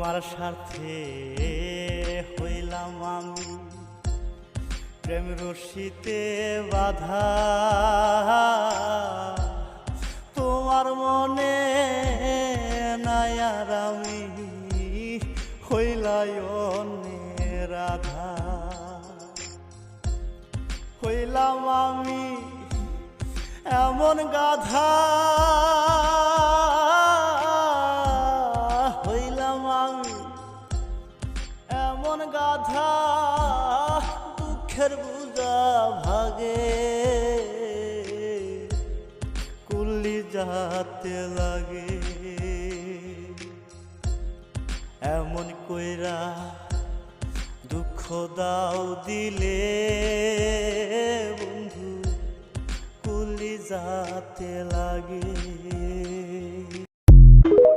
তোমার স্বার্থে হইলাম আমি প্রেম রশিতে বাধা, তোমার মনে নাই আর আমি হইলাই অন্যের রাধা। হইলাম আমি এমন গাধা, হইলাম আমি এমন গাধা, দুঃখের বুঝা ভাগে কুল্লি যাতে লাগে। এমন কইরা দুঃখ দাও দিলে বন্ধু কুল্লি যাতে লাগে।